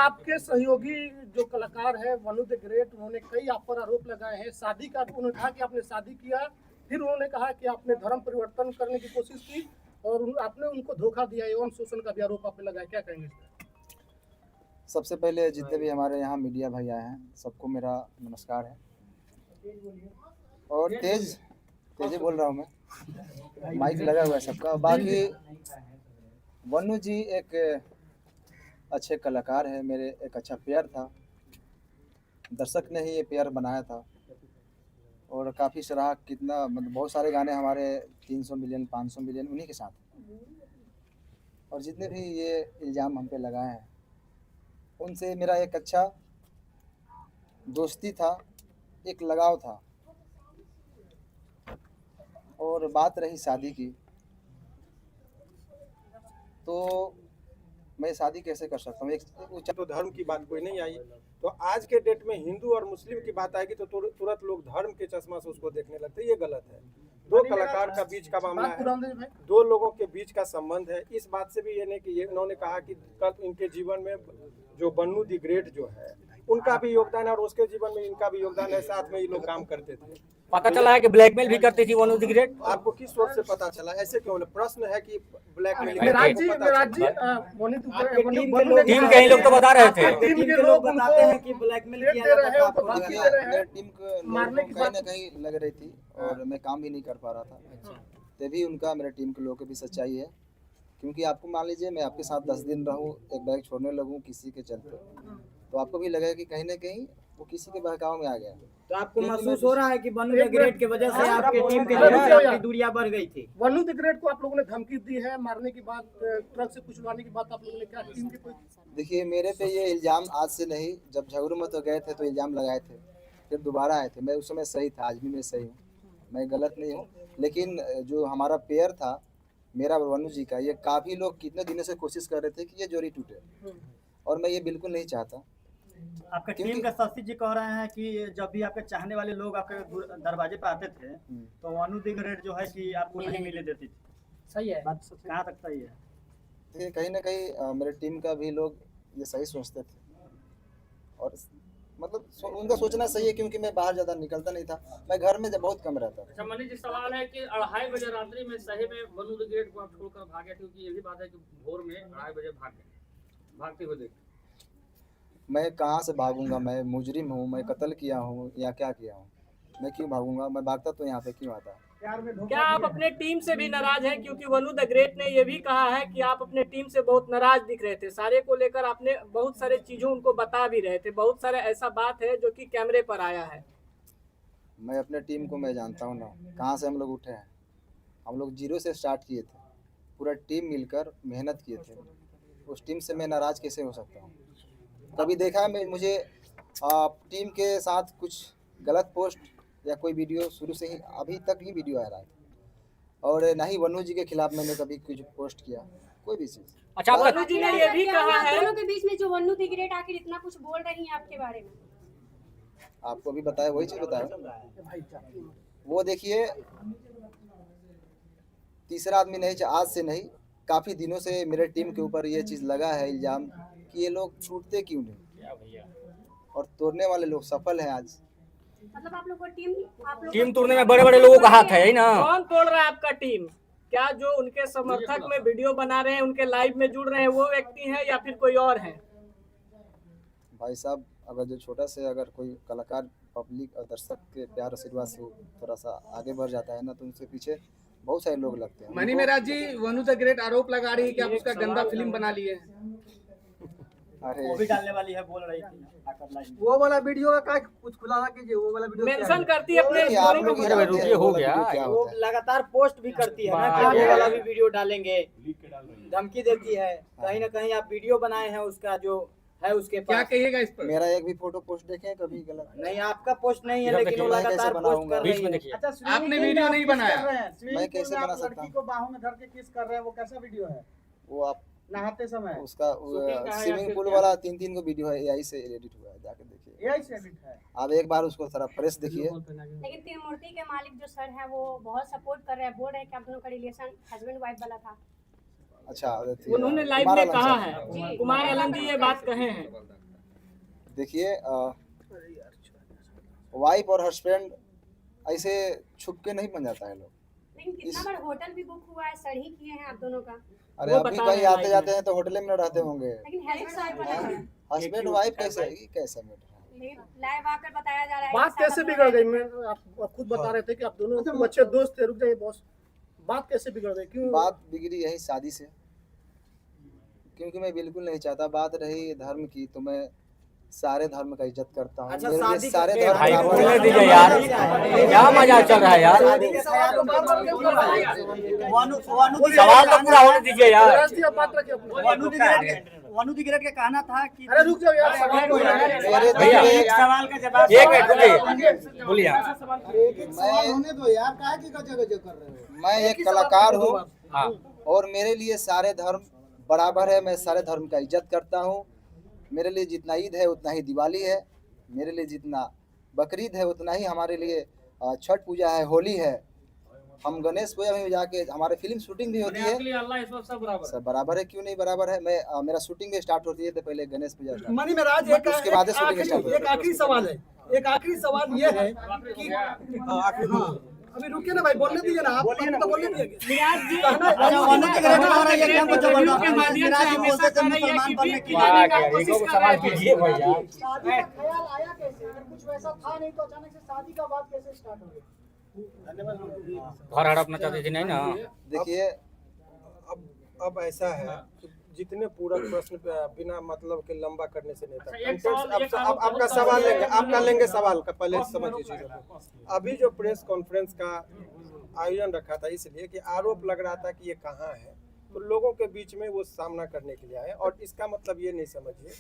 आपके सहयोगी जो कलाकार है वनु द ग्रेट, उन्होंने कई आप पर आरोप लगाए हैं। शादी का उन्होंने कहा कि आपने शादी किया, फिर उन्होंने कहा कि आपने धर्म परिवर्तन करने की कोशिश की और आपने उनको धोखा दिया, एवं शोषण का भी आरोप आप पे लगाया। क्या कहेंगे इस पर? सबसे पहले जितने भी हमारे यहाँ मीडिया भाई आए हैं सबको मेरा नमस्कार है। और तेज बोल रहा हूँ मैं, माइक लगा हुआ है सबका। बाकी वनु जी एक अच्छे कलाकार है, मेरे एक अच्छा पेयर था, दर्शक ने ही ये पेयर बनाया था और काफ़ी सराहा। कितना मतलब बहुत सारे गाने हमारे 300 मिलियन 500 मिलियन उन्हीं के साथ। और जितने भी ये इल्ज़ाम हम पे लगाए हैं उनसे मेरा एक अच्छा दोस्ती था, एक लगाव था। और बात रही शादी की, तो मैं शादी कैसे कर सकता हूँ? तो धर्म की बात कोई नहीं आई, तो आज के डेट में हिंदू और मुस्लिम की बात आएगी तो तुरंत लोग धर्म के चश्मा से उसको देखने लगते हैं। ये गलत है। दो कलाकार का बीच का मामला है, दो लोगों के बीच का संबंध है। इस बात से भी ये नहीं कि ये उन्होंने कहा कि कल इनके जीवन में जो वनु द ग्रेट जो है उनका भी योगदान है और उसके जीवन में इनका भी योगदान है। साथ में ये लोग काम करते थे। पता चला है कि ब्लैकमेल भी करती थी वनु द ग्रेट। आपको किस सोर्स से पता चला? ऐसे क्यों? प्रश्न है कि ब्लैकमेल। टीम के ही लोग तो बता रहे थे। टीम के लोग बताते हैं कि ब्लैकमेल किया जाता था। मेरे टीम को कहीं ना कहीं लग रही थी और मैं काम भी नहीं कर पा रहा था। तभी उनका मेरे टीम के लोगों की भी सच्चाई है, क्योंकि आपको मान लीजिए मैं आपके साथ 10 दिन रहूं, एक बैग छोड़ने लगूं किसी के चलते, तो आपको भी लगेगा कि कहीं ना कहीं वो किसी के बहकाव में आ गया। तो आपको महसूस हो रहा है कि वनु द ग्रेट की वजह से आपके टीम के जो दूरियां बढ़ गई थी? वनु द ग्रेट को आप लोगों ने धमकी दी है मारने की बात, ट्रक से कुचलवाने की बात आप लोगों ने क्या टीम के कोई? देखिए, मेरे पे ये इल्ज़ाम आज से नहीं, जब झगड़ू में तो गए थे तो इल्ज़ाम लगाए थे, फिर दोबारा आए थे। मैं उस समय सही था, आज भी मैं सही हूँ, मैं गलत नहीं हूँ। लेकिन जो हमारा पेयर था मेरा और वनु जी का, ये काफ़ी लोग कितने दिनों से कोशिश कर रहे थे कि ये जोड़ी टूटे, और मैं ये बिल्कुल नहीं चाहता। आपके टीम के सचिव जी कह रहे हैं कि जब भी आपके चाहने वाले लोग आपके दरवाजे पे आते थे तो वनु द ग्रेट जो है कि आपको नहीं मिले देती थी। सही है, बात कहाँ तक सही है? देखिए, कहीं ना कहीं मेरे टीम का भी लोग ये सही सोचते थे, और मतलब उनका सोचना सही है, क्योंकि मैं बाहर ज़्यादा निकलता नहीं था, मैं घर में बहुत कम रहता था। अच्छा मनीष जी, सवाल है कि 2:30 बजे रात्रि में सही में वनु द ग्रेट को आप छोड़कर भागे, क्योंकि ये भी बात है कि भोर में 2:30 बजे भागते हुए देखे। मैं कहाँ से भागूंगा? मैं मुजरिम हूँ, मैं कत्ल किया हूँ या क्या किया हूँ? मैं क्यों भागूंगा? मैं भागता तो यहाँ पे क्यों आता? क्या आप अपने टीम से भी नाराज हैं? क्योंकि वनु द ग्रेट ने ये भी कहा है कि आप अपने टीम से बहुत नाराज दिख रहे थे, सारे को लेकर आपने बहुत सारे चीजों उनको बता भी रहे थे, बहुत सारे ऐसा बात है जो कि कैमरे पर आया है। मैं अपने टीम को मैं जानता हूँ ना, कहाँ से हम लोग उठे हैं। हम लोग 0 से स्टार्ट किए थे, पूरा टीम मिलकर मेहनत किए थे। उस टीम से मैं नाराज़ कैसे हो सकता हूँ? कभी देखा मैं मुझे टीम के साथ कुछ गलत पोस्ट या कोई वीडियो? शुरू से ही अभी तक ही वीडियो आ रहा है, और ना ही वनु जी के खिलाफ मैंने कभी कुछ पोस्ट किया, कोई भी चीज़। अच्छा, वनु जी ने ये भी कहा है दोनों के बीच में जो वनु द ग्रेट आखिर इतना कुछ बोल रही हैं आपके बारे में? आपको अभी बताया, वही चीज़ बताया। वो देखिए, तीसरा आदमी नहीं, आज से नहीं, काफ़ी दिनों से मेरे टीम के ऊपर ये चीज़ लगा है इल्ज़ाम कि ये लोग छूटते क्यों नहीं, और तोड़ने वाले लोग सफल हैं आज। मतलब आप लोग को टीम तोड़ने में बड़े बड़े लोगों का हाथ है ना? कौन तोड़ रहा है आपका टीम? क्या जो उनके समर्थक में वीडियो बना रहे हैं, उनके लाइव में जुड़ रहे हैं, वो व्यक्ति हैं या फिर कोई और है? भाई साहब, अगर जो छोटा से अगर कोई कलाकार पब्लिक और दर्शक के प्यार आशीर्वाद से थोड़ा सा आगे बढ़ जाता है ना, तो उनसे पीछे बहुत सारे लोग लगते हैं। मनी मेराज जी, वनु द ग्रेट आरोप लगा रही है कि आप उसका गंदा फिल्म बना लिए। अरे वो भी डालने वाली है, बोल रही थी। वो वाला वीडियो का कुछ खुलासा कीजिए, वो वाला वीडियो मेंशन करती है अपने आप लोग स्टोरी में। रुकिए, हो गया, वो लगातार पोस्ट भी करती है ना कि ये वाला भी वीडियो डालेंगे, धमकी देती है। कहीं ना कहीं आप वीडियो बनाए हैं उसका जो है उसके पास। क्या कहिएगा इस पर? मेरा एक भी फोटो पोस्ट देखें कभी? गलत नहीं, आपका पोस्ट नहीं है, लेकिन वो लगातार पोस्ट कर रही है। अच्छा, आपने वीडियो नहीं बनाया? मैं कैसे बना सकता हूँ? लड़की को बाहों में धर के किस कर रहे हैं, वो कैसा वीडियो है? वो आप नहाते समय उसका स्विमिंग पूल वाला 3 को वीडियो है, AI से एडिट हुआ है, जाके देखिए। AI से एडिट है? आप एक बार उसको थोड़ा फ्रेश देखिए। लेकिन त्रिमूर्ति के मालिक जो सर हैं वो बहुत सपोर्ट कर रहे हैं, बोल रहे हैं कि आप दोनों का रिलेशन हस्बैंड वाइफ वाला था। अच्छा, उन्होंने लाइव में कहा है, कुमार आलम जी ये बात कहे हैं। देखिए वाइफ और हस्बैंड ऐसे छुप के नहीं बन जाता है लोग। लेकिन कितना बार होटल भी बुक हुआ है, सही किए हैं आप दोनों का, अरे वो अभी बता कहीं रहे हैं आते जाते हैं तो होटल में न रहते होंगे। लेकिन हेल्प साइड पर है। हस्बैंड वाइफ कैसे है, कैसे मैटर है? लाइव आकर बताया जा रहा है बात कि कैसे सब बिगड़ गई? मैं आप खुद बता रहे थे कि आप दोनों खूब अच्छे दोस्त थे। रुक जाइए बॉस, बात कैसे बिगड़ गई? क्यों बात बिगड़ी यही शादी से, क्योंकि मैं बिल्कुल नहीं चाहता। बात रही धर्म की, तो मैं सारे धर्म का इज्जत करता हूँ। अच्छा, मेरे लिए शादी सारे के धर्म भाई बराबर बोलने हैं। दीजिए यार, क्या मजाक चल रहा है यार। सवाल तो पूरा होने दीजिए यार। राष्ट्रीय बात रखिए अपना। वनु दिगरेट का कहना था कि अरे रुक जाओ यार, सवाल को यार। मेरे भैया दिल में एक सवाल का जवाब, एक मिनट रुकिए, बोलिए आप। सवाल होने दो यार, काहे की गजब कर रहे हो? मैं एक कलाकार हूँ और मेरे लिए सारे धर्म बराबर है। मैं सारे धर्म का इज्जत करता हूँ। मेरे लिए जितना ईद है उतना ही दिवाली है, मेरे लिए जितना बकरीद है उतना ही हमारे लिए छठ पूजा है, होली है। हम गणेश पूजा में जाके हमारे फिल्म शूटिंग भी होती है। अल्लाह इस वक्त सब बराबर है। सब बराबर है, क्यों नहीं बराबर है। मैं मेरा शूटिंग भी स्टार्ट होती है तो पहले गणेश पूजा स्टार्ट, मनी महाराज, उसके बाद शूटिंग स्टार्ट होती एक आखिरी सवाल है। एक आखिरी सवाल ये है कि अभी रुकिए ना भाई, बोलने दीजिए ना, आप तो बोलने दीजिए। मिराज जी, अच्छा, वनु दिगरेट का हो रहा है ये एकदम कुछ इंटरव्यू बोल के माध्यम से हमेशा कह रही है कि बीट खिलाने का कोशिश कर रहे थे। शादी का ख्याल आया कैसे? अगर कुछ वैसा था नहीं तो अचानक से शादी का बात कैसे स्टार्ट हो गई? घर हड़पना चाहते थे नहीं ना। देखिए अब ऐसा है कि जितने पूरा प्रश्न बिना मतलब के लंबा करने से नहीं था। एक सवाल- एक अब आपका सवाल लेंगे, आपका लेंगे सवाल का, पहले समझिए चीजों को। अभी जो प्रेस कॉन्फ्रेंस का आयोजन रखा था इसलिए कि आरोप लग रहा था कि ये कहाँ है, तो लोगों के बीच में वो सामना करने के लिए आए। और इसका मतलब ये नहीं समझिए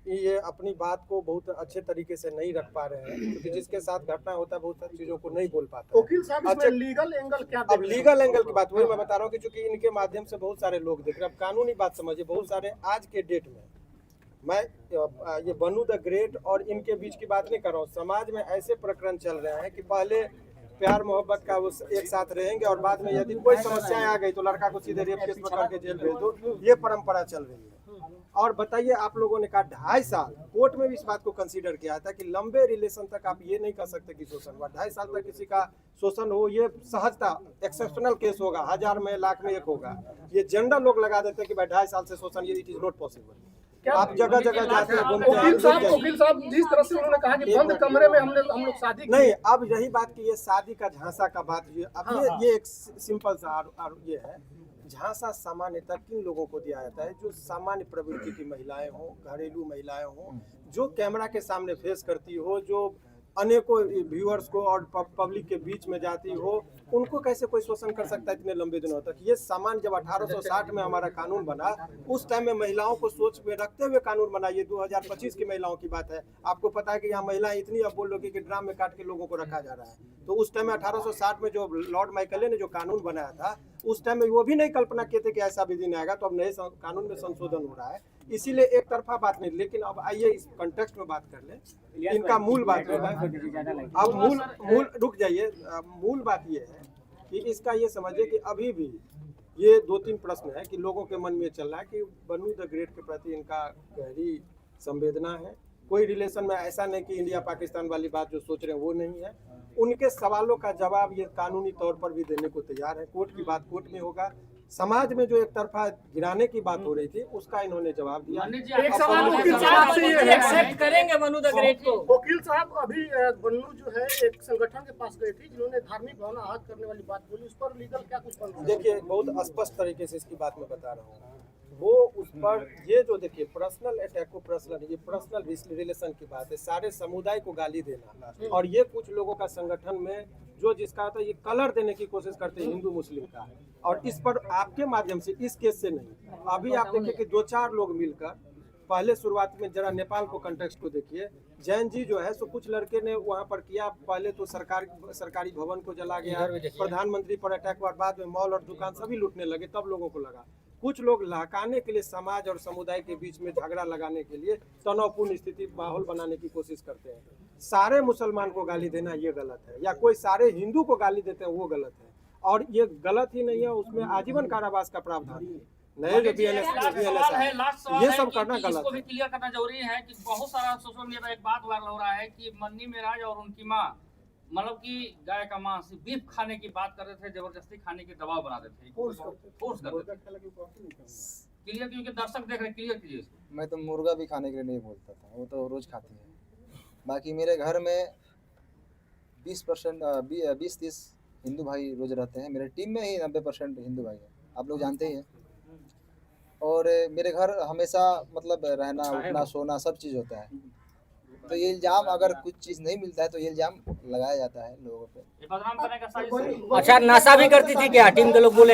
कि ये अपनी बात को बहुत अच्छे तरीके से नहीं रख पा रहे हैं, क्योंकि जिसके साथ घटना होता है बहुत सारी चीजों को नहीं बोल पाता है। वकील साहब, इसमें लीगल एंगल क्या अब देख रहे हैं? लीगल एंगल की बात वही मैं बता रहा हूँ कि चूंकि इनके माध्यम से बहुत सारे लोग देख रहे हैं। अब कानूनी बात समझिए, बहुत सारे आज के डेट में मैं ये वनु द ग्रेट और इनके बीच की बात नहीं कर रहा हूँ। समाज में ऐसे प्रकरण चल रहे हैं कि पहले प्यार मोहब्बत का वो एक साथ रहेंगे और बाद में यदि कोई समस्याएं आ गई तो लड़का को सीधे रेप केस में करके जेल भेज दो। ये परंपरा चल रही है। और बताइए, आप लोगों ने कहा 2.5 साल, कोर्ट में भी इस बात को कंसीडर किया था कि लंबे रिलेशन तक आप ये नहीं कर सकते कि शोषण हुआ। 2.5 साल तक किसी का शोषण हो, ये सहजता एक्सेप्शनल केस होगा, 1000 में लाख में एक होगा। ये जनरल लोग लगा देते हैं कि भाई 2.5 साल से शोषण, ये इट इज नॉट पॉसिबल। आप जगह जगह जाते हैं, घूमते वकील साहब, हैं। वकील साहब, जिस तरह से उन्होंने कहा कि बंद कमरे में हम लोग शादी की। नहीं, अब यही बात की ये शादी का झांसा का बात, ये अब ये एक सिंपल सा ये है। झांसा सामान्यतः किन लोगों को दिया जाता है? जो सामान्य प्रवृत्ति की महिलाएं हों, घरेलू महिलाएं हों, जो कैमरा के सामने फेस करती हो, जो अनेकों व्यूअर्स को और पब्लिक के बीच में जाती हो, उनको कैसे कोई शोषण कर सकता है इतने लंबे दिनों तक? ये सामान जब 1860 में हमारा कानून बना, उस टाइम में महिलाओं को सोच में रखते हुए कानून बना। ये 2025 की महिलाओं की बात है। आपको पता है कि यहाँ महिलाएं इतनी, अब बोल लोगे कि ड्राम में काट के लोगों को रखा जा रहा है। तो उस टाइम में 1860 में जो लॉर्ड माइकले ने जो कानून बनाया था, उस टाइम में वो भी नहीं कल्पना किए थे कि ऐसा विधि नहीं आएगा। तो अब नए कानून में संशोधन हो रहा है, इसीलिए एक तरफा बात नहीं। लेकिन अब आइए इस कंटेक्स्ट में बात कर ले, इनका मूल बात जो है, अब मूल रुक जाइए। मूल बात ये है कि इसका ये समझिए कि अभी भी ये 2-3 प्रश्न है कि लोगों के मन में चल रहा है कि वनु द ग्रेट के प्रति इनका गहरी संवेदना है। कोई रिलेशन में ऐसा नहीं कि इंडिया पाकिस्तान वाली बात जो सोच रहे हैं वो नहीं है। उनके सवालों का जवाब ये कानूनी तौर पर भी देने को तैयार है। कोर्ट की बात कोर्ट में होगा। समाज में जो एक तरफा गिराने की बात हो रही थी उसका इन्होंने जवाब दिया। एक सवाल वकील साहब से ये है, एक्सेप्ट करेंगे वनु द ग्रेट को? वकील साहब, अभी वनु जो है एक संगठन के पास गई थी जिन्होंने धार्मिक भावना आहत करने वाली बात बोली, उस पर लीगल क्या कुछ बन? देखिए, बहुत स्पष्ट तरीके से इसकी बात मैं बता रहा हूँ। वो उस पर ये जो देखिए पर्सनल अटैक को पर्सनल रिलेशन की बात है। सारे समुदाय को गाली देना, और ये कुछ लोगों का संगठन में जो जिसका था ये कलर देने की कोशिश करते हैं हिंदू मुस्लिम का। और इस पर आपके माध्यम से, इस केस से नहीं, अभी आप देखिए कि 2-4 लोग मिलकर, पहले शुरुआत में जरा नेपाल को कंटेक्स्ट को देखिए। जैन जी जो है सो कुछ लड़के ने वहाँ पर किया, पहले तो सरकारी भवन को जला गया, प्रधानमंत्री पर अटैक हुआ, बाद में मॉल और दुकान सभी लूटने लगे। तब लोगों को लगा कुछ लोग लहकाने के लिए, समाज और समुदाय के बीच में झगड़ा लगाने के लिए तनावपूर्ण स्थिति माहौल बनाने की कोशिश करते हैं। सारे मुसलमान को गाली देना ये गलत है, या कोई सारे हिंदू को गाली देते हैं वो गलत है। और ये गलत ही नहीं है, उसमें आजीवन कारावास का प्रावधान है। नए जो BLS लास्ट सवाल है, लास्ट सवाल ये है सब कि करना इसको गलत भी है। क्लियर करना जरूरी है कि बहुत सारा सोशल मीडिया पे एक बात वायरल हो रहा है कि मन्नी मेराज और उनकी माँ मतलब कि गाय का मांस बीफ खाने की बात कर रहे थे, जबरदस्ती खाने के दबाव बना रहे थे, फोर्स कर रहे थे। क्लियर, क्योंकि दर्शक देख रहे हैं, क्लियर कीजिए इसको। मैं तो मुर्गा भी खाने के लिए नहीं बोलता था, वो तो रोज खाती है। बाकी मेरे घर में 20-30 हिंदू भाई रोज रहते हैं। मेरे टीम में ही 90% हिंदू भाई हैं, आप लोग जानते ही हैं। और मेरे घर हमेशा मतलब रहना उठना सोना सब चीज़ होता है। तो ये इल्ज़ाम अगर कुछ चीज़ नहीं मिलता है तो ये इल्ज़ाम लगाया जाता है लोगों पे। ये बदनाम करने का साजिश है। अच्छा, नशा भी करती थी क्या टीम के लोग बोले?